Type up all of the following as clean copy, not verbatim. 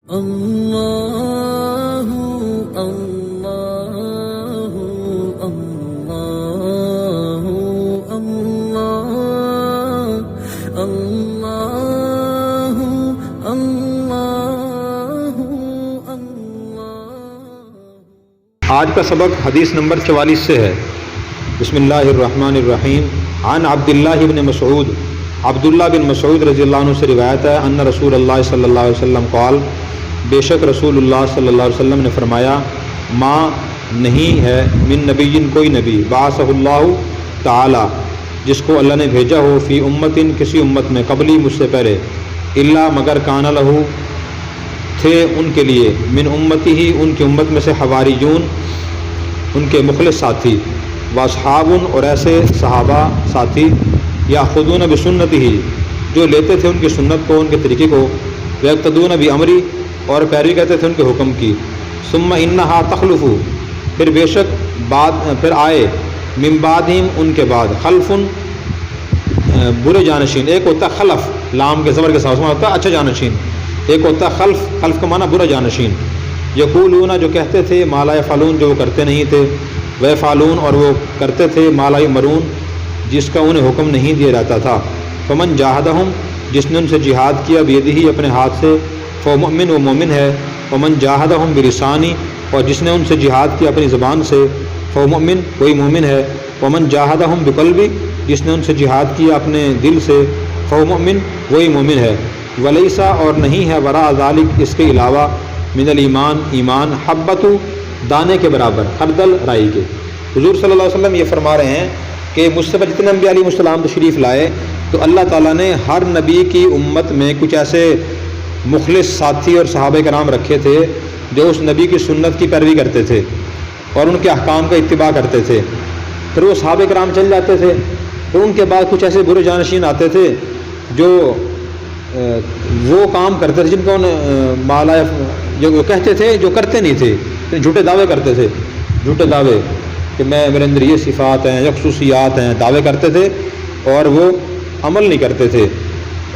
اللہ اللہ اللہ اللہ اللہ اللہ اللہ۔ آج کا سبق حدیث نمبر 44 سے ہے۔ بسم اللہ الرحمن الرحیم۔ عن عبداللہ بن مسعود، عبداللہ بن مسعود رضی اللہ عنہ سے روایت ہے، ان رسول اللہ صلی اللہ علیہ وسلم قال، بے شک رسول اللہ صلی اللہ علیہ وسلم نے فرمایا، ما نہیں ہے من نبی کوئی نبی، بعثہ اللہ تعالی جس کو اللہ نے بھیجا ہو، فی امتن کسی امت میں، قبلی مجھ سے پہلے، الا مگر کان لہو تھے ان کے لیے، من امتی ہی ان کی امت میں سے، حواریون ان کے مخلص ساتھی، واصحاب اور ایسے صحابہ ساتھی، یاخذون بسنتی ہی جو لیتے تھے ان کی سنت کو، ان کے طریقے کو، ویقتدون بامری اور پیروی کرتے تھے ان کے حکم کی، ثم انہا تخلف پھر بے شک پھر آئے، من بعدہم ان کے بعد، خلف برے جانشین، ایک ہوتا خلف لام کے زبر کے ساتھ ہوتا ہے اچھا جانشین، ایک ہوتا خلف، خلف کا معنی برا جانشین، یقولون جو کہتے تھے، ما لا یفعلون جو وہ کرتے نہیں تھے، ویفعلون اور وہ کرتے تھے، ما لا یؤمرون جس کا انہیں حکم نہیں دیا جاتا تھا، فمن جاہدہم جس نے ان سے جہاد کیا، بیدہی اپنے ہاتھ سے، فمؤمن وہ مومن ہے، ومن جاہدہم بلسانی اور جس نے ان سے جہاد کیا اپنی زبان سے، فمؤمن وہی مومن ہے، ومن جاہدہم بقلبی جس نے ان سے جہاد کیا اپنے دل سے، فمؤمن وہی مومن ہے، ولیسا اور نہیں ہے، وراء ذالک اس کے علاوہ، من الایمان ایمان، حبۃ دانے کے برابر، خردل رائی کے۔ حضور صلی اللہ علیہ وسلم یہ فرما رہے ہیں کہ مجھ سے جتنے انبیاء علیہ السلام تشریف لائے تو اللہ تعالیٰ نے ہر نبی کی امت میں کچھ ایسے مخلص ساتھی اور صحابہ کرام رکھے تھے جو اس نبی کی سنت کی پیروی کرتے تھے اور ان کے احکام کا اتباع کرتے تھے، پھر وہ صحابہ کرام چل جاتے تھے، تو ان کے بعد کچھ ایسے برے جانشین آتے تھے جو وہ کام کرتے تھے جن کو جو کہتے تھے جو کرتے نہیں تھے، جھوٹے دعوے کرتے تھے، جھوٹے دعوے کہ میرے اندر یہ صفات ہیں، یہ خصوصیات ہیں، دعوے کرتے تھے اور وہ عمل نہیں کرتے تھے،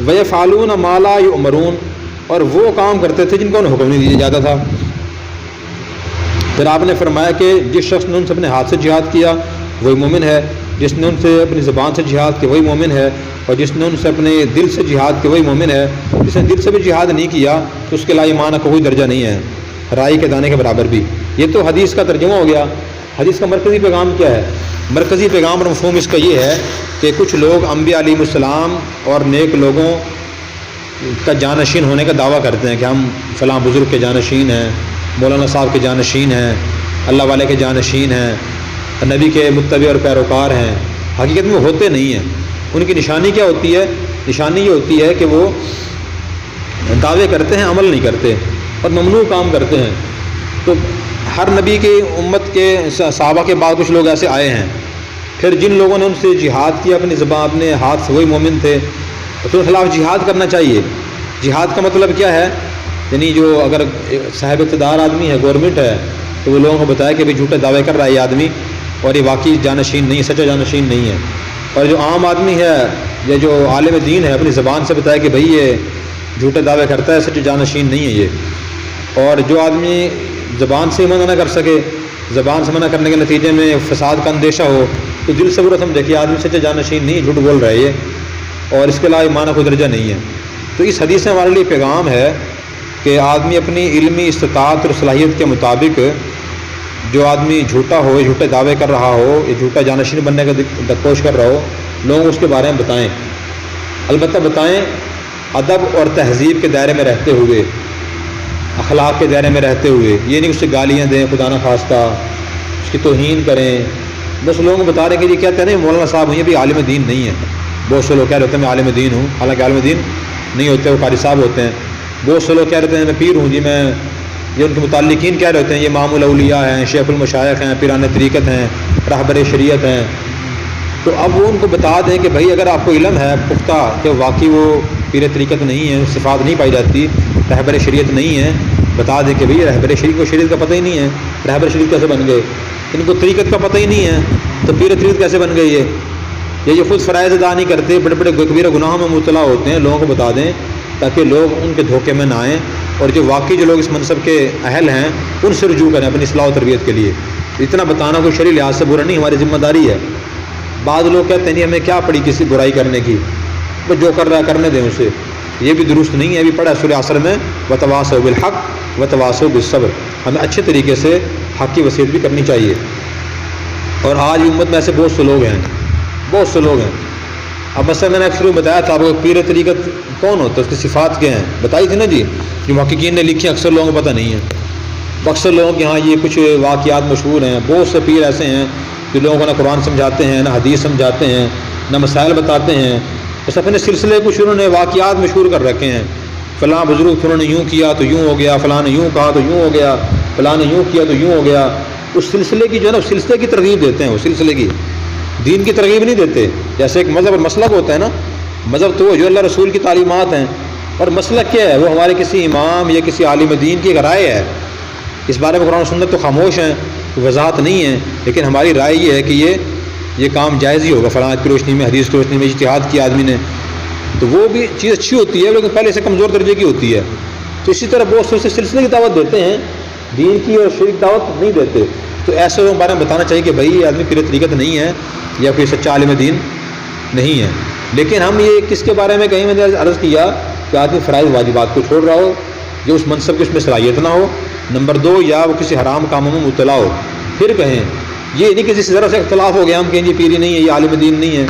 وَيَفْعَلُونَ مَا لَا يُؤْمَرُونَ اور وہ کام کرتے تھے جن کو انہیں حکم نہیں دیا جاتا تھا۔ پھر آپ نے فرمایا کہ جس شخص نے ان سے اپنے ہاتھ سے جہاد کیا وہی مومن ہے، جس نے ان سے اپنی زبان سے جہاد کیا وہی مومن ہے، اور جس نے ان سے اپنے دل سے جہاد کیا وہی مومن ہے۔ جس نے دل سے بھی جہاد نہیں کیا تو اس کے لا ایمان کا کوئی درجہ نہیں ہے، رائی کے دانے کے برابر بھی۔ یہ تو حدیث کا ترجمہ ہو گیا۔ حدیث کا مرکزی پیغام کیا ہے؟ مرکزی پیغام اور مفہوم اس کا یہ ہے کہ کچھ لوگ انبیاء علیہ السلام اور نیک لوگوں کا جانشین ہونے کا دعویٰ کرتے ہیں کہ ہم فلاں بزرگ کے جانشین ہیں، مولانا صاحب کے جانشین ہیں، اللہ والے کے جانشین ہیں، نبی کے متبع اور پیروکار ہیں۔ حقیقت میں ہوتے نہیں ہیں۔ ان کی نشانی کیا ہوتی ہے؟ نشانی یہ ہوتی ہے کہ وہ دعوے کرتے ہیں، عمل نہیں کرتے اور ممنوع کام کرتے ہیں۔ تو ہر نبی کی امت کے صحابہ کے بعد کچھ لوگ ایسے آئے ہیں، پھر جن لوگوں نے ان سے جہاد کیا اپنی زبان اپنے ہاتھ سے وہی مومن تھے، تو ان کے خلاف جہاد کرنا چاہیے۔ جہاد کا مطلب کیا ہے؟ یعنی جو اگر صاحب اقتدار آدمی ہے، گورنمنٹ ہے، تو وہ لوگوں کو بتایا کہ بھائی جھوٹے دعوے کر رہا ہے یہ آدمی اور یہ واقعی جانشین نہیں ہے، سچا جانشین نہیں ہے۔ اور جو عام آدمی ہے یا جو عالم دین ہے اپنی زبان سے بتایا کہ بھائی یہ جھوٹے دعوے کرتا ہے، سچا جانشین نہیں ہے یہ۔ اور جو آدمی زبان سے منع نہ کر سکے، زبان سے منع کرنے کے نتیجے میں فساد کا اندیشہ ہو، تو دل سے برا سمجھے کہ آدمی سچا جانشین نہیں، جھوٹ بول رہا ہے یہ، اور اس کے علاوہ معنی کوئی درجہ نہیں ہے۔ تو اس حدیث سے ہمارے لیے پیغام ہے کہ آدمی اپنی علمی استطاعت اور صلاحیت کے مطابق جو آدمی جھوٹا ہو، جھوٹے دعوے کر رہا ہو، یا جھوٹا جانشین بننے کا کوشش کر رہا ہو، لوگوں کو اس کے بارے میں بتائیں، البتہ بتائیں ادب اور تہذیب کے دائرے میں رہتے ہوئے، اخلاق کے دائرے میں رہتے ہوئے۔ یہ نہیں اس سے گالیاں دیں خدا نخواستہ، اس کی توہین کریں، بس لوگوں کو بتا رہے کہ یہ کہتے ہیں مولانا صاحب ہیں، یہ بھی عالم دین نہیں ہے۔ بہت سے لوگ کہہ رہے ہیں میں عالم دین ہوں، حالانکہ عالم دین نہیں ہوتے، وہ قاری صاحب ہوتے ہیں۔ بہت سے لوگ کہہ رہے ہیں میں پیر ہوں جی، میں یہ ان کے متعلقین کہہ رہے ہوتے ہیں یہ امام الاولیاء ہیں، شیخ المشائخ ہیں، پیران طریقت ہیں، رہبر شریعت ہیں۔ تو اب وہ ان کو بتا دیں کہ بھائی اگر آپ کو علم ہے پختہ کہ واقعی وہ پیر طریقت نہیں ہے، صفات نہیں پائی جاتی، رہبر شریعت نہیں ہے، بتا دیں کہ بھئی رہبر شریعت کو شریعت کا پتہ ہی نہیں ہے، رہبر شریعت کیسے بن گئے؟ ان کو طریقت کا پتہ ہی نہیں ہے تو پیر طریقت کیسے بن گئی؟ یہ جو خود فرائض ادا نہیں کرتے، بڑے بڑے کبیرہ گناہوں میں مبتلا ہوتے ہیں، لوگوں کو بتا دیں تاکہ لوگ ان کے دھوکے میں نہ آئیں، اور جو واقعی جو لوگ اس منصب کے اہل ہیں ان سے رجوع کریں اپنی اصلاح و تربیت کے لیے۔ اتنا بتانا کوئی شرعی لحاظ سے برا نہیں، ہماری ذمہ داری ہے۔ بعض لوگ کہتے ہیں ہمیں کیا پڑی کسی برائی کرنے کی، بس جو کر رہا ہے کرنے دیں اسے، یہ بھی درست نہیں ہے۔ ابھی پڑھا سورہ عصر میں وتواصوا بالحق وتواصوا بالصبر، ہمیں اچھے طریقے سے حق کی وصیت بھی کرنی چاہیے۔ اور آج امت میں ایسے بہت سے لوگ ہیں، بہت سے لوگ ہیں۔ اب مثلا میں نے اکثر بتایا تھا آپ کو پیر طریقت کون ہوتا ہے، اس کی صفات کیا ہیں، بتائی تھی نا جی، جو محققین نے لکھی اکثر لوگوں کو پتہ نہیں ہے۔ اکثر لوگوں کے ہاں یہ کچھ واقعات مشہور ہیں، بہت سے پیر ایسے ہیں جو لوگوں کو نہ قرآن سمجھاتے ہیں، نہ حدیث سمجھاتے ہیں، نہ مسائل بتاتے ہیں، بس اپنے سلسلے کچھ انہوں نے واقعات مشہور کر رکھے ہیں۔ فلاں بزرگ انہوں نے یوں کیا تو یوں ہو گیا، فلاں نے یوں کہا تو یوں ہو گیا، فلاں نے یوں کیا تو یوں ہو گیا۔ اس سلسلے کی جو ہے نا، سلسلے کی ترغیب دیتے ہیں، وہ سلسلے کی، دین کی ترغیب نہیں دیتے۔ جیسے ایک مذہب اور مسلک ہوتا ہے نا، مذہب تو جو اللہ رسول کی تعلیمات ہیں، اور مسلک کیا ہے، وہ ہمارے کسی امام یا کسی عالم دین کی ایک رائے ہے۔ اس بارے میں قرآن و سنت تو خاموش ہیں، وضاحت نہیں ہے، لیکن ہماری رائے یہ ہے کہ یہ کام جائز ہی ہوگا فلاں کی روشنی میں، حدیث کی روشنی میں، اجتہاد کی آدمی نے، تو وہ بھی چیز اچھی ہوتی ہے لیکن پہلے سے کمزور درجے کی ہوتی ہے۔ تو اسی طرح بہت سے سلسلے کی دعوت دیتے ہیں، دین کی اور شرک دعوت نہیں دیتے۔ تو ایسے لوگوں کے بارے میں بتانا چاہیے کہ بھائی یہ آدمی پیر طریقت نہیں ہے یا کوئی سچا عالم دین نہیں ہے۔ لیکن ہم یہ کس کے بارے میں، کہیں میں نے عرض کیا کہ آدمی فرائض واجبات کو چھوڑ رہا ہو، جو اس منصب کی اس میں صلاحیت نہ ہو، نمبر 2 یا وہ کسی حرام کاموں میں مبتلا ہو۔ پھر کہیں یہ نہیں کہ جس ذرا سے اختلاف ہو گیا ہم کہیں جی پیری نہیں ہے، یہ عالم دین نہیں ہے۔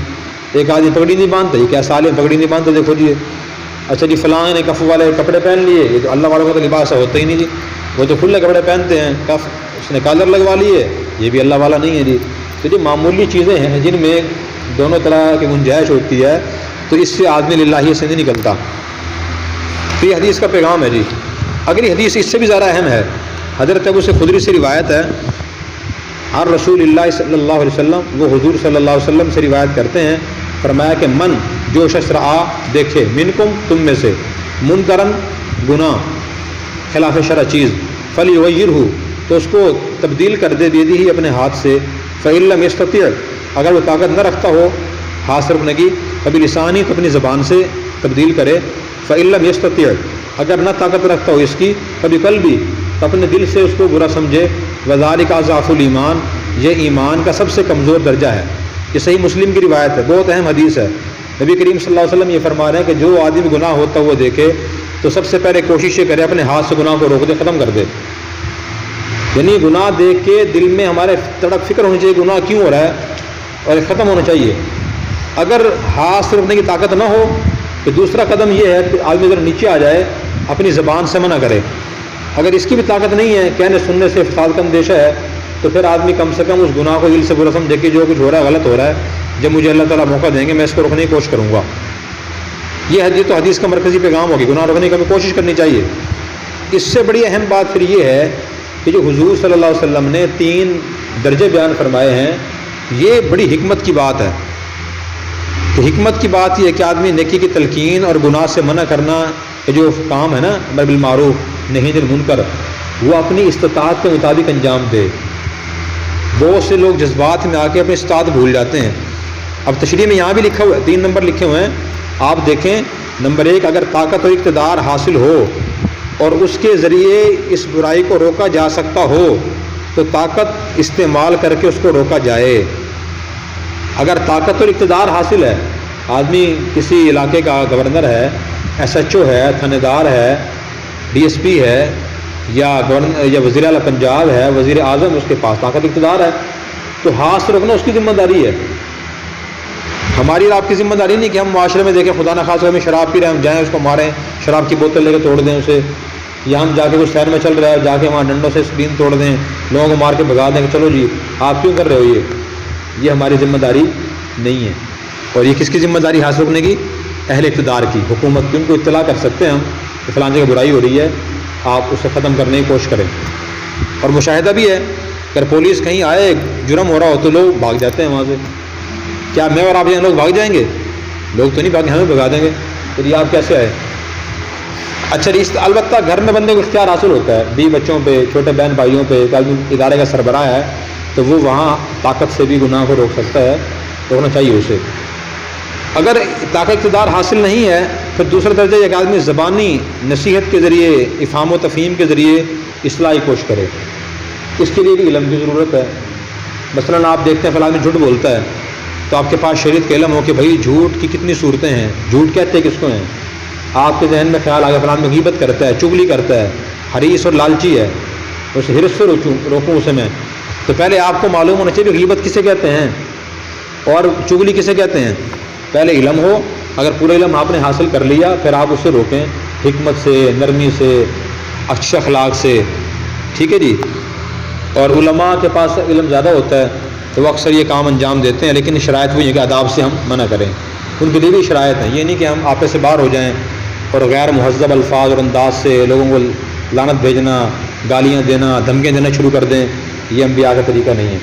ایک آدمی پگڑی نہیں باندھتا، یہ کیسا عالم پگڑی نہیں باندھتا، دیکھو جی اچھا جی فلاں نے کف والے کپڑے پہن لیے، یہ تو اللہ والوں کا تو لباس ہوتا ہی نہیں جی، وہ تو کھلے کپڑے پہنتے ہیں، کف اس نے کالر لگوا لی ہے، یہ بھی اللہ والا نہیں ہے جی۔ تو یہ معمولی چیزیں ہیں جن میں دونوں طرح کی گنجائش ہوتی ہے، تو اس سے آدمی للہ سے نہیں نکلتا۔ تو یہ حدیث کا پیغام ہے جی۔ اگر یہ حدیث اس سے بھی زیادہ اہم ہے، حضرت ابو سعید خدری سے روایت ہے عن رسول اللہ صلی اللہ علیہ وسلم، وہ حضور صلی اللہ علیہ وسلم سے روایت کرتے ہیں، فرمایا کہ من جو شخص رآ دیکھے، منکم تم میں سے، منکرن گناہ خلاف شرع چیز، فلیغیرہ تو اس کو تبدیل کر دے ہی اپنے ہاتھ سے، فإن لم یستطع اگر وہ طاقت نہ رکھتا ہو ہاتھ سے رکنے کی، کبھی لسانی تو اپنی زبان سے تبدیل کرے، فإن لم یستطع اگر نہ طاقت رکھتا ہو اس کی، کبھی قلبی تو اپنے دل سے اس کو برا سمجھے، وذالک اضعف الایمان یہ ایمان کا سب سے کمزور درجہ ہے۔ یہ صحیح مسلم کی روایت ہے، بہت اہم حدیث ہے۔ نبی کریم صلی اللہ علیہ وسلم یہ فرما رہے ہیں کہ جو آدمی گناہ ہوتا ہوا دیکھے تو سب سے پہلے کوشش یہ کرے اپنے ہاتھ سے گناہ کو روک دے، ختم کر دے۔ یعنی گناہ دیکھ کے دل میں ہمارے تڑپ فکر ہونی چاہیے گناہ کیوں ہو رہا ہے اور ختم ہونا چاہیے۔ اگر ہاتھ سے روکنے کی طاقت نہ ہو تو دوسرا قدم یہ ہے کہ آدمی اگر نیچے آ جائے اپنی زبان سے منع کرے۔ اگر اس کی بھی طاقت نہیں ہے، کہنے سننے سے فساد کا اندیشہ ہے، تو پھر آدمی کم سے کم اس گناہ کو دل سے برا سمجھے کہ جو کچھ ہو رہا ہے غلط ہو رہا ہے، جب مجھے اللہ تعالیٰ موقع دیں گے میں اس کو روکنے کی کوشش کروں گا۔ یہ حدیث تو حدیث کا مرکزی پیغام ہوگی، گناہ روکنے کی ہمیں کوشش کرنی چاہیے۔ اس سے بڑی اہم بات پھر یہ ہے کہ جو حضور صلی اللہ علیہ وسلم نے 3 درجے بیان فرمائے ہیں، یہ بڑی حکمت کی بات ہے۔ تو حکمت کی بات یہ ہے کہ آدمی نیکی کی تلقین اور گناہ سے منع کرنا کہ جو کام ہے نا امر بالمعروف نہی عن المنکر، وہ اپنی استطاعت کے مطابق انجام دے۔ بہت سے لوگ جذبات میں آ کے اپنی استطاعت بھول جاتے ہیں۔ اب تشریح میں یہاں بھی لکھا ہوا ہے، 3 نمبر لکھے ہوئے ہیں، آپ دیکھیں۔ نمبر 1 اگر طاقت و اقتدار حاصل ہو اور اس کے ذریعے اس برائی کو روکا جا سکتا ہو تو طاقت استعمال کر کے اس کو روکا جائے۔ اگر طاقت اور اقتدار حاصل ہے، آدمی کسی علاقے کا گورنر ہے، SHO ہے، تھانے دار ہے، DSP ہے، یا وزیر اعلیٰ پنجاب ہے، وزیر اعظم، اس کے پاس طاقت اقتدار ہے، تو ہاتھ سے روکنا اس کی ذمہ داری ہے۔ ہماری اور آپ کی ذمہ داری نہیں کہ ہم معاشرے میں دیکھیں خدا نخواستہ ہمیں شراب پی رہے ہیں، ہم جائیں اس کو ماریں، شراب کی بوتل لے کے توڑ دیں اسے، یا ہم جا کے کچھ شہر میں چل رہا ہے جا کے وہاں ڈنڈوں سے اسکرین توڑ دیں، لوگوں کو مار کے بھگا دیں کہ چلو جی آپ کیوں کر رہے ہو، یہ ہماری ذمہ داری نہیں ہے۔ اور یہ کس کی ذمہ داری ہاتھ روکنے کی؟ اہل اقتدار کی، حکومت کی۔ ان کو اطلاع کر سکتے ہیں ہم کہ فلاں جگہ برائی ہو رہی ہے، آپ اسے ختم کرنے کی کوشش کریں۔ اور مشاہدہ بھی ہے، اگر پولیس کہیں آئے جرم ہو رہا ہو تو لوگ بھاگ جاتے ہیں وہاں سے۔ کیا میں اور آپ یہاں لوگ بھاگ جائیں گے؟ لوگ تو نہیں بھاگیں، ہمیں بھگا دیں گے۔ تو یہ آپ کیسے آئے؟ اچھا البتہ گھر میں بندے کو اختیار حاصل ہوتا ہے، 20 بچوں پہ، چھوٹے بہن بھائیوں پہ، ایک آدمی ادارے کا سربراہ ہے تو وہ وہاں طاقت سے بھی گناہ کو روک سکتا ہے، روکنا چاہیے اسے۔ اگر طاقت اقتدار حاصل نہیں ہے پھر دوسرا درجہ ایک آدمی زبانی نصیحت کے ذریعے افہام و تفہیم کے ذریعے اصلاح کی کوشش کرے، اس کے لیے بھی علم کی ضرورت ہے۔ مثلاً آپ دیکھتے ہیں فلاں آدمی جھوٹ بولتا ہے، تو آپ کے پاس شریعت کا علم ہو کہ بھائی جھوٹ کی کتنی صورتیں ہیں، جھوٹ کہتے ہیں کس کو ہیں۔ آپ کے ذہن میں خیال آ گیا فلاں آدمی غیبت کرتا ہے، چغلی کرتا ہے، حریص اور لالچی ہے، اس حرص سے روکوں اسے میں، تو پہلے آپ کو معلوم ہونا چاہیے کہ غیبت کسے کہتے ہیں اور چغلی کسے کہتے ہیں۔ پہلے علم ہو، اگر پورا علم آپ نے حاصل کر لیا پھر آپ اسے روکیں حکمت سے، نرمی سے، اچھے اخلاق سے، ٹھیک ہے جی۔ اور علماء کے پاس علم زیادہ ہوتا ہے تو وہ اکثر یہ کام انجام دیتے ہیں، لیکن شرائط وہ یہ کہ آداب سے ہم منع کریں، ان کے لیے بھی شرائط ہیں۔ یہ نہیں کہ ہم آپے سے باہر ہو جائیں اور غیر مہذب الفاظ اور انداز سے لوگوں کو لعنت بھیجنا، گالیاں دینا، دھمکیاں دینا شروع کر دیں، یہ انبیاء کا طریقہ نہیں ہے۔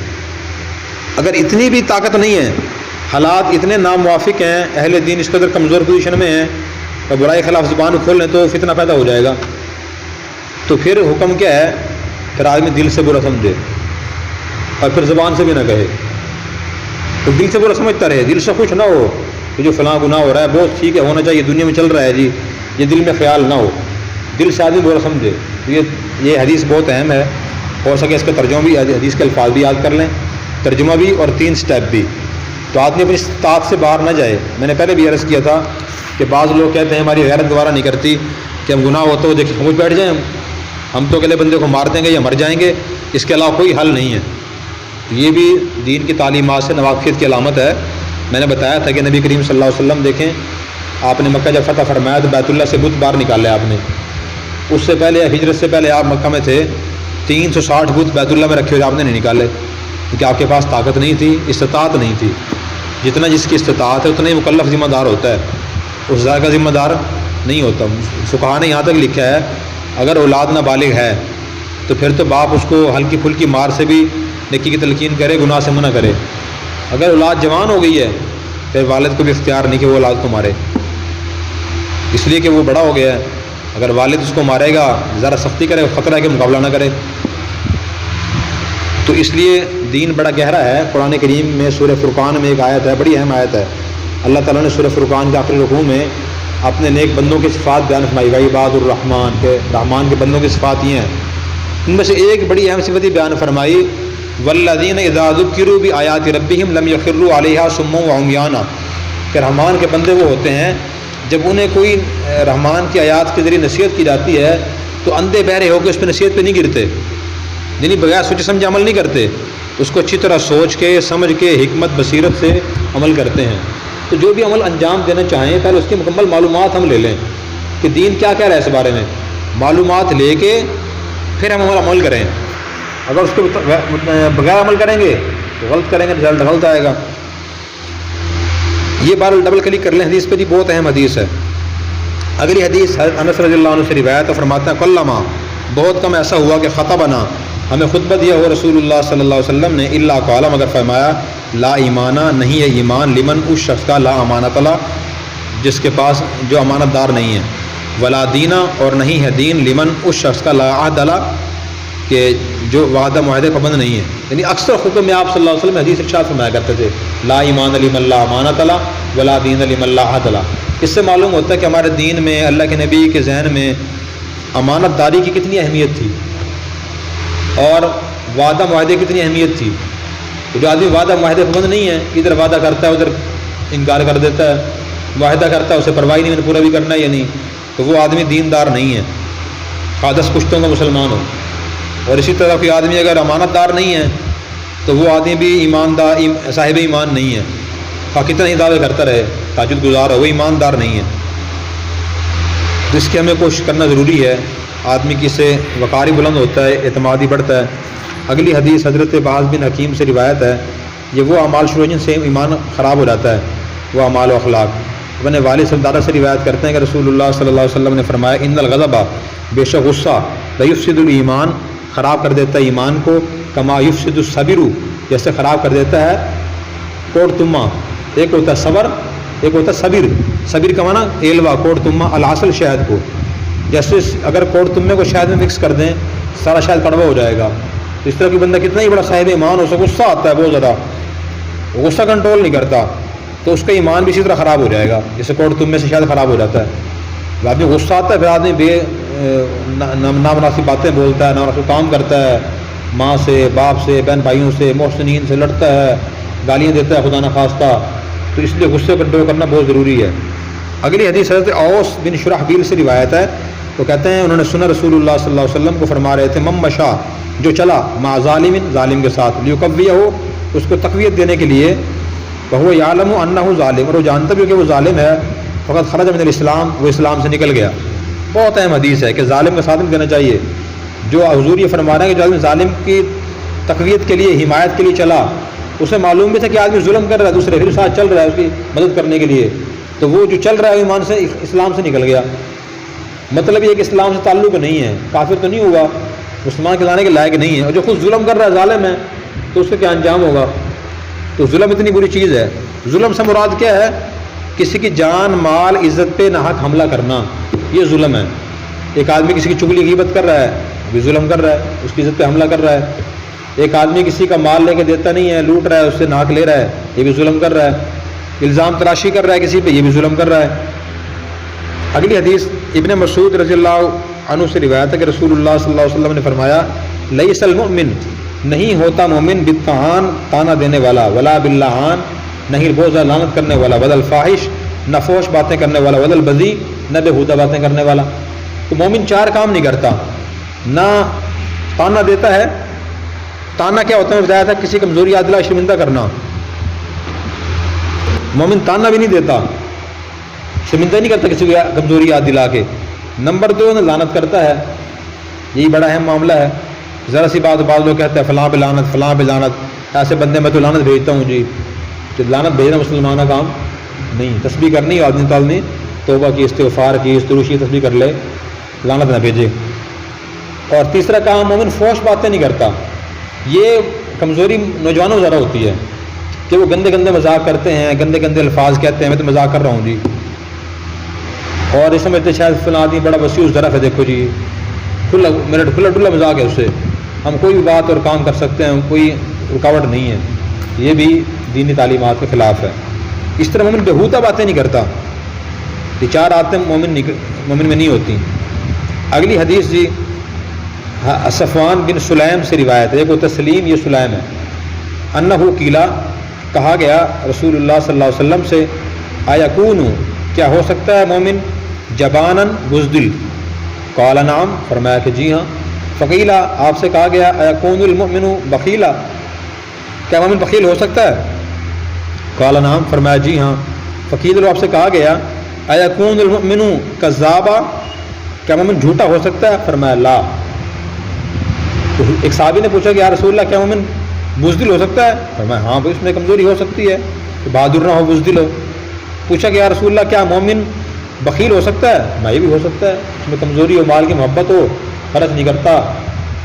اگر اتنی بھی طاقت نہیں ہے، حالات اتنے ناموافق ہیں، اہل دین اس قدر کمزور پوزیشن میں ہیں اور برائی کے خلاف زبان کھول لیں تو فتنہ پیدا ہو جائے گا، تو پھر حکم کیا ہے؟ پھر آدمی دل سے برا سمجھے اور پھر زبان سے بھی نہ کہے، تو دل سے برا سمجھتا رہے، دل سے خوش نہ ہو کہ جو فلاں گناہ ہو رہا ہے بہت ٹھیک ہے، ہونا چاہیے، دنیا میں چل رہا ہے جی، یہ دل میں خیال نہ ہو، دل سے آدمی برا سمجھے۔ یہ حدیث بہت اہم ہے، ہو سکے اس کا ترجمہ بھی، حدیث کے الفاظ بھی یاد کر لیں، ترجمہ بھی اور 3 سٹیپ بھی، تو آدمی اپنی استطاعت سے باہر نہ جائے۔ میں نے پہلے بھی عرض کیا تھا کہ بعض لوگ کہتے ہیں ہماری غیرت گوارہ نہیں کرتی کہ ہم گناہ ہوتا ہو دیکھ خاموش بیٹھ جائیں، ہم تو اگلے بندے کو مار دیں گے یا مر جائیں گے، اس کے علاوہ کوئی حل نہیں ہے۔ تو یہ بھی دین کی تعلیمات سے نواقفیت کی علامت ہے۔ میں نے بتایا تھا کہ نبی کریم صلی اللہ علیہ وسلم دیکھیں، آپ نے مکہ جب فتح فرمایا تو بیت اللہ سے بت باہر نکالے آپ نے، اس سے پہلے ہجرت سے پہلے آپ مکہ میں تھے، 360 بت بیت اللہ میں رکھے ہوئے آپ نے نہیں نکالے، کیونکہ آپ کے پاس طاقت نہیں تھی، استطاعت نہیں تھی۔ جتنا جس کی استطاعت ہے اتنا ہی مکلف ذمہ دار ہوتا ہے، اس ذات کا ذمہ دار نہیں ہوتا۔ فقہا نے یہاں تک لکھا ہے اگر اولاد نابالغ ہے تو پھر تو باپ اس کو ہلکی پھلکی مار سے بھی نیکی کی تلقین کرے، گناہ سے منع کرے۔ اگر اولاد جوان ہو گئی ہے پھر والد کو بھی اختیار نہیں کہ وہ اولاد کو مارے، اس لیے کہ وہ بڑا ہو گیا ہے۔ اگر والد اس کو مارے گا ذرا سختی کرے، خطرہ ہے کہ مقابلہ نہ کرے۔ تو اس لیے دین بڑا گہرا ہے۔ قرآن کریم میں سورہ فرقان میں ایک آیت ہے، بڑی اہم آیت ہے، اللہ تعالیٰ نے سورہ فرقان کے آخری رکوع میں اپنے نیک بندوں کی صفات بیان فرمائی، وعباد الرحمن کے، رحمان کے بندوں کی صفات یہ ہیں، ان میں سے ایک بڑی اہم صفت بیان فرمائی، والذین اذا ذکروا بآیات ربہم لم یخروا علیہا صما وعمیانا، کہ رحمان کے بندے وہ ہوتے ہیں جب انہیں کوئی رحمان کی آیات کے ذریعے نصیحت کی جاتی ہے تو اندھے بہرے ہو کے اس پہ نصیحت پہ نہیں گرتے، یعنی بغیر سوچے سمجھے عمل نہیں کرتے، اس کو اچھی طرح سوچ کے سمجھ کے حکمت بصیرت سے عمل کرتے ہیں۔ تو جو بھی عمل انجام دینا چاہیں پہلے اس کی مکمل معلومات ہم لے لیں کہ دین کیا کہہ رہا ہے اس بارے میں، معلومات لے کے پھر ہم عمل کریں۔ اگر اس کے بغیر عمل کریں گے تو غلط کریں گے، رزلٹ غلط آئے گا۔ یہ بار ڈبل کلک کر لیں حدیث پہ جی، بہت اہم حدیث ہے۔ اگلی حدیث انس رضی اللہ عنہ سے روایت ہے، فرماتے ہیں کلما، بہت کم ایسا ہوا کہ خطبنا، ہمیں خطبہ دیا ہو رسول اللہ صلی اللہ علیہ وسلم نے، الا قال، مگر فرمایا لا ایمانہ، نہیں ہے ایمان، لمن، اس شخص کا، لا امانت لا، جس کے پاس جو امانت دار نہیں ہے، ولا دینا، اور نہیں ہے دین، لمن، اس شخص کا، لا عہد لا، کہ جو وعدہ معاہدے پابند نہیں ہے۔ یعنی اکثر خطبہ میں آپ صلی اللہ علیہ وسلم حدیث ارشاد فرمایا کرتے تھے، لا ایمان لمن لا امانت لا ولا دین لمن لا عہد لا۔ اس سے معلوم ہوتا ہے کہ ہمارے دین میں، اللہ کے نبی کے ذہن میں امانت داری کی کتنی اہمیت تھی اور وعدہ معاہدے کی کتنی اہمیت تھی۔ جو آدمی وعدہ معاہدے پابند نہیں ہے، ادھر وعدہ کرتا ہے ادھر انکار کر دیتا ہے، معاہدہ کرتا ہے اسے پرواہ نہیں، میں نے پورا بھی کرنا ہے یا نہیں، تو وہ آدمی دیندار نہیں ہے، خادث پشتوں کا مسلمان ہو۔ اور اسی طرح کوئی آدمی اگر امانت دار نہیں ہے تو وہ آدمی بھی ایماندار، صاحب ایمان نہیں ہے، کتنا ہی دعوے کرتا رہے، تہجد گزار ہو، وہ ایماندار نہیں ہے۔ جس کی ہمیں کوشش کرنا ضروری ہے، آدمی کی سے وقار بلند ہوتا ہے، اعتماد ہی بڑھتا ہے۔ اگلی حدیث حضرت بعض بن حکیم سے روایت ہے، یہ وہ اعمال شروع جن سے ایمان خراب ہو جاتا ہے، وہ اعمال و اخلاق۔ اپنے والد صلی اللہ علیہ وسلم سے روایت کرتے ہیں کہ رسول اللہ صلی اللہ علیہ وسلم نے فرمایا، ان الغضب، بے شک غصہ، لیفسد الایمان، خراب کر دیتا ہے ایمان کو، کما یفسد الصبر، جیسے خراب کر دیتا ہے کوڑ تما، ایک ہوتا ہے صبر، ایک ہوتا ہے صبر، صبر کا معنی ایلوا، کوڑ تما العسل، شہد کو، جیسے اگر کوڑ تمے کو شہد میں مکس کر دیں سارا شہد کڑوا ہو جائے گا۔ اس طرح کی بندہ کتنا ہی بڑا صاحب ایمان ہو سکے، غصہ آتا ہے بہت زیادہ، غصہ کنٹرول نہیں کرتا، تو اس کا ایمان بھی اسی طرح خراب ہو جائے گا جیسے کوڑ تم میں سے شاید خراب ہو جاتا ہے. آدمی غصہ آتا ہے پھر آدمی نامناسب باتیں بولتا ہے, نامناسب کام کرتا ہے, ماں سے, باپ سے, بہن بھائیوں سے, محسنین سے لڑتا ہے, گالیاں دیتا ہے خدا نخواستہ. تو اس لیے غصے کو کنٹرول کرنا بہت ضروری ہے. اگلی حدیث حضرت اوس بن شرحبیل سے روایت ہے. تو کہتے ہیں انہوں نے سنا رسول اللہ صلی اللہ علیہ وسلم کو فرما رہے تھے, مم مشا, جو چلا, مع ظالم, ظالم کے ساتھ, لیقویہ ہو, اس کو تقویت دینے کے لیے, وہو یعلم انہ ظالم, اور وہ جانتا بھی کہ وہ ظالم ہے, فقط خرج من الاسلام, وہ اسلام سے نکل گیا. بہت اہم حدیث ہے کہ ظالم کا ساتھ نہیں دینا چاہیے. جو حضور یہ فرما رہے ہیں کہ جو آدمی ظالم کی تقویت کے لیے, حمایت کے لیے چلا, اسے معلوم بھی تھا کہ آدمی ظلم کر رہا ہے دوسرے, پھر ساتھ چل رہا ہے اس کی مدد کرنے کے لیے, تو وہ جو چل رہا ہے ایمان سے, اسلام سے نکل گیا. مطلب یہ کہ اسلام سے تعلق نہیں ہے, کافر تو نہیں ہوا, مسلمان کے لانے کے لائق نہیں ہے. اور جو خود ظلم کر رہا ہے ظالم ہے, تو اس کا کیا انجام ہوگا؟ تو ظلم اتنی بری چیز ہے. ظلم سے مراد کیا ہے؟ کسی کی جان, مال, عزت پہ ناحق حملہ کرنا, یہ ظلم ہے. ایک آدمی کسی کی چگلی غیبت کر رہا ہے, بھی ظلم کر رہا ہے, اس کی عزت پہ حملہ کر رہا ہے. ایک آدمی کسی کا مال لے کے دیتا نہیں ہے, لوٹ رہا ہے, اس سے ناحق لے رہا ہے, یہ بھی ظلم کر رہا ہے. الزام تراشی کر رہا ہے کسی پہ, یہ بھی ظلم کر رہا ہے. اگلی حدیث ابن مسعود رضی اللہ عنہ سے روایت ہے کہ رسول اللہ صلی اللہ علیہ وسلم نے فرمایا, لیس المؤمن, نہیں ہوتا مومن, بالطعان, تانا دینے والا, ولا باللعان, نہیں بوزہ لعنت کرنے والا, ولا الفاحش, نہ فحش باتیں کرنے والا, ولا البذی, نہ بےہودہ باتیں کرنے والا. تو مومن 4 کام نہیں کرتا, نہ تانا دیتا ہے. تانا کیا ہوتا ہے بتایا تھا, کسی کمزوری عادلہ شرمندہ کرنا. مومن تانا بھی نہیں دیتا, شرمندہ نہیں کرتا کسی کو کمزوری یاد دلا کے. نمبر 2, لعنت کرتا ہے. یہی بڑا اہم معاملہ ہے. ذرا سی بات بعض لوگ کہتے ہیں فلاں پہ لعنت, فلاں پہ لعنت, ایسے بندے میں تو لعنت بھیجتا ہوں جی. تو لعنت بھیجنا مسلمانہ کام نہیں. تسبیح کرنی ہے آدمی تعالی نے, توبہ کی, استغفار کی, استروشی تسبیح کر لے, لعنت نہ بھیجے. اور تیسرا کام, مومن فحش باتیں نہیں کرتا. یہ کمزوری نوجوانوں زیادہ ہوتی ہے کہ وہ گندے گندے مذاق کرتے ہیں, گندے گندے الفاظ کہتے ہیں, میں تو مذاق کر رہا ہوں جی, اور اس سمجھتے شاید فلاں آدمی بڑا وسیع ظرف ہے, دیکھو جی میرا کھلا ڈلا مذاق ہے, اس سے ہم کوئی بھی بات اور کام کر سکتے ہیں, کوئی رکاوٹ نہیں ہے. یہ بھی دینی تعلیمات کے خلاف ہے. اس طرح مومن بےہودہ باتیں نہیں کرتا. یہ 4 عادتیں مومن میں نہیں ہوتی. اگلی حدیث جی صفوان بن سلیم سے روایت ہے. ایک وہ تسلیم, یہ سلیم ہے. انہو قیلا, کہا گیا رسول اللہ صلی اللہ علیہ وسلم سے, ایکون, کیا ہو سکتا ہے مومن جبانن, بزدل؟ قال نعم, فرمایا کہ جی ہاں. فقیلا, آپ سے کہا گیا, ایکون المؤمن بخیلا, کیا مومن بخیل ہو سکتا ہے؟ قال نعم, فرمایا جی ہاں. فقیل, آپ سے کہا گیا, ایکون المؤمن کذابا, کیا مومن جھوٹا ہو سکتا ہے؟ فرمایا لا. تو ایک صحابی نے پوچھا کہ یا رسول اللہ, کیا مومن بزدل ہو سکتا ہے؟ فرمایا ہاں بھائی, اس میں کمزوری ہو سکتی ہے, کہ بہادر نہ ہو, بزدل ہو. پوچھا کہ یا رسول اللہ, کیا مومن بخیل ہو سکتا ہے؟ میں یہ بھی ہو سکتا ہے, اس میں کمزوری ہو, مال کی محبت ہو, خرچ نہیں کرتا,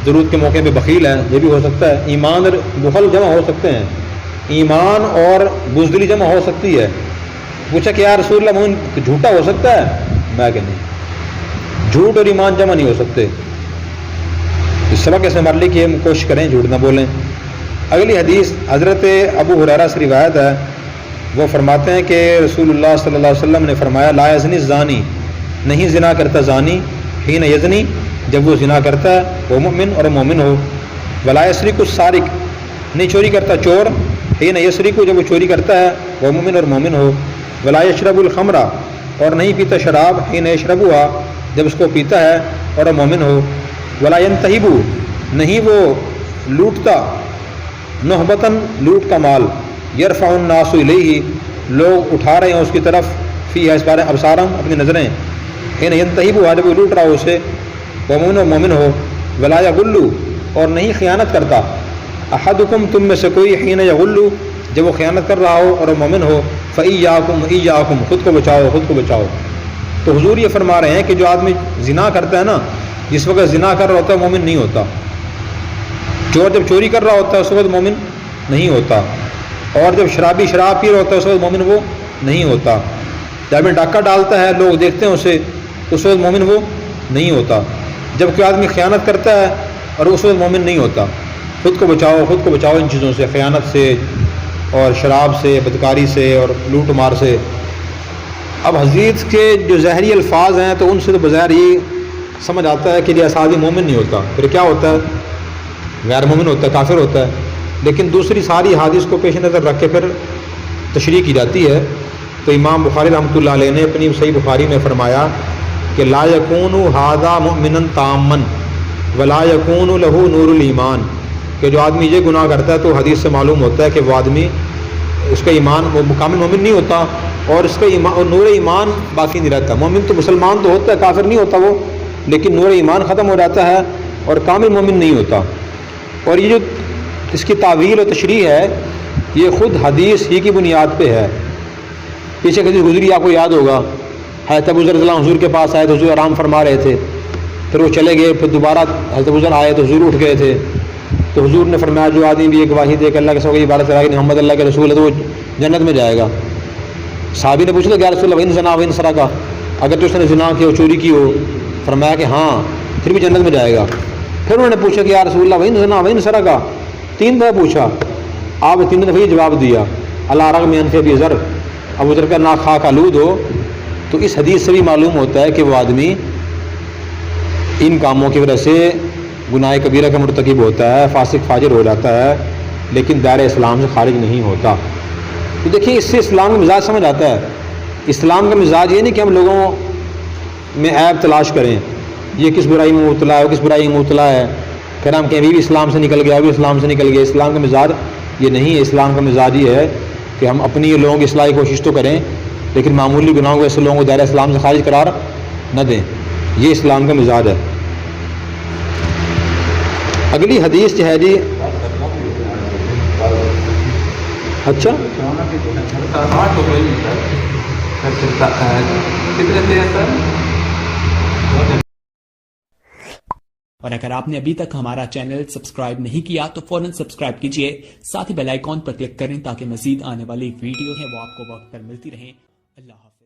ضرورت کے موقع پہ بخیل ہے, یہ بھی ہو سکتا ہے. ایمان اور بخل جمع ہو سکتے ہیں, ایمان اور بزدلی جمع ہو سکتی ہے. پوچھا کہ یا رسول اللہ, مومن جھوٹا ہو سکتا ہے؟ میں کہ نہیں, جھوٹ اور ایمان جمع نہیں ہو سکتے. اس سبق ایسے ہمارے لیے کہ ہم کوشش کریں جھوٹ نہ بولیں. اگلی حدیث حضرت ابو ہریرہ سے روایت ہے. وہ فرماتے ہیں کہ رسول اللہ صلی اللہ علیہ وسلم نے فرمایا, لا یزنی الزانی, نہیں زنا کرتا زانی, حین یزنی, جب وہ زنا کرتا ہے, وہ مؤمن, اور مومن ہو. ولا یسرق السارق, نہیں چوری کرتا چور, حین یسرق, جب وہ چوری کرتا ہے, وہ مؤمن اور مومن ہو. ولا یشرب الخمر, اور نہیں پیتا شراب, حین یشربها, جب اس کو پیتا ہے اور مومن ہو. ولا ینتہب, نہیں وہ لوٹتا, نہبتاً, لوٹ کا مال, یرفع الناس الیہ, لوگ اٹھا رہے ہیں اس کی طرف, فی ہے اس بارے ابصارہم, اپنی نظریں, حین ینتہبها, جب وہ لوٹ رہا ہو اسے, وہ مومن ہو. ولا یغل, اور نہیں خیانت کرتا, احدکم, تم میں سے کوئی, حین یغل, جب وہ خیانت کر رہا ہو اور مومن ہو. فایاکم ایاکم, خود کو بچاؤ, خود کو بچاؤ. تو حضور یہ فرما رہے ہیں کہ جو آدمی زنا کرتا ہے نا, جس وقت زنا کر رہا ہوتا ہے مومن نہیں ہوتا. چور جب چوری کر رہا ہوتا ہے اس وقت مومن نہیں ہوتا. اور جب شرابی شراب پی رہا ہوتا ہے اس وقت مومن وہ نہیں ہوتا. جب میں ڈاکہ ڈالتا ہے, لوگ دیکھتے ہیں اسے, اس وقت مومن وہ نہیں ہوتا. جب کوئی آدمی خیانت کرتا ہے اور اس وقت مومن نہیں ہوتا. خود کو بچاؤ, خود کو بچاؤ ان چیزوں سے, خیانت سے, اور شراب سے، بدکاری سے اور لوٹ مار سے۔ اب حدیث کے جو ظاہری الفاظ ہیں تو ان سے تو بظاہر یہ سمجھ آتا ہے کہ یہ اصحابی مومن نہیں ہوتا، پھر کیا ہوتا ہے؟ غیر مومن ہوتا ہے، کافر ہوتا ہے۔ لیکن دوسری ساری حدیث کو پیش نظر رکھ کے پھر تشریح کی جاتی ہے۔ تو امام بخاری رحمۃ اللہ علیہ نے اپنی صحیح بخاری میں فرمایا کہ لا یکون ھذا مؤمنا تاما ولا یکون له نور الایمان، کہ جو آدمی یہ گناہ کرتا ہے تو حدیث سے معلوم ہوتا ہے کہ وہ آدمی، اس کا ایمان، وہ کامل مومن نہیں ہوتا اور اس کا نور ایمان باقی نہیں رہتا۔ مومن تو مسلمان تو ہوتا ہے، کافر نہیں ہوتا وہ، لیکن نور ایمان ختم ہو جاتا ہے اور کامل مومن نہیں ہوتا۔ اور یہ جو اس کی تعویل و تشریح ہے یہ خود حدیث ہی کی بنیاد پہ ہے۔ پیچھے حدیث گزری، آپ کو یاد ہوگا، حضرت ابو ذر رضی اللہ عنہ حضور کے پاس آئے تو حضور آرام فرما رہے تھے، پھر وہ چلے گئے، پھر دوبارہ حضرت ابو ذر آئے تو حضور اٹھ گئے تھے، تو حضور نے فرمایا جو آدمی بھی ایک گواہی دے کہ اللہ کے سوا کی عبادت کرے کہ محمد اللہ کے رسول ہے تو وہ جنت میں جائے گا۔ صحابی نے پوچھا کہ یا رسول اللہ وإن زنا وإن سرق، اگر تو اس نے زنا کی ہو، چوری کی ہو، فرمایا کہ ہاں پھر بھی جنت میں جائے گا۔ پھر انہوں نے پوچھا کہ یا رسول اللہ وإن زنا وإن سرق، 3 دفعہ پوچھا، آپ 3 دفعہ یہ جواب دیا، اللہ رغم انف ابی ذر، ابو ذر کا ناک خاک آلود ہو۔ تو اس حدیث سے بھی معلوم ہوتا ہے کہ وہ آدمی ان کاموں کی وجہ سے گناہ کبیرہ کا مرتکب ہوتا ہے، فاسق فاجر ہو جاتا ہے، لیکن دائرہ اسلام سے خارج نہیں ہوتا۔ تو دیکھیے اس سے اسلام کا مزاج سمجھ آتا ہے۔ اسلام کا مزاج یہ نہیں کہ ہم لوگوں میں عیب تلاش کریں، یہ کس برائی میں مبتلا ہے، وہ کس برائی میں مبتلا ہے، پھر ہم کہیں بھی اسلام سے نکل گیا، وہ بھی اسلام سے نکل گیا۔ اسلام کا مزاج یہ نہیں ہے۔ اسلام کا مزاج یہ ہے کہ ہم اپنی لوگوں کی اصلاح کی کوشش تو کریں، لیکن معمولی گناہوں کو ایسے لوگوں کو دائرہ اسلام سے خارج قرار نہ دیں۔ یہ اسلام کا مزاج ہے۔ اگلی حدیث جو ہے جی، اچھا اور اگر آپ نے ابھی تک ہمارا چینل سبسکرائب نہیں کیا تو فوراً سبسکرائب کیجئے، ساتھ ہی بیل آئیکن پر کلک کریں تاکہ مزید آنے والی ویڈیو ہے وہ آپ کو وقت پر ملتی رہیں۔ اللہ حافظ۔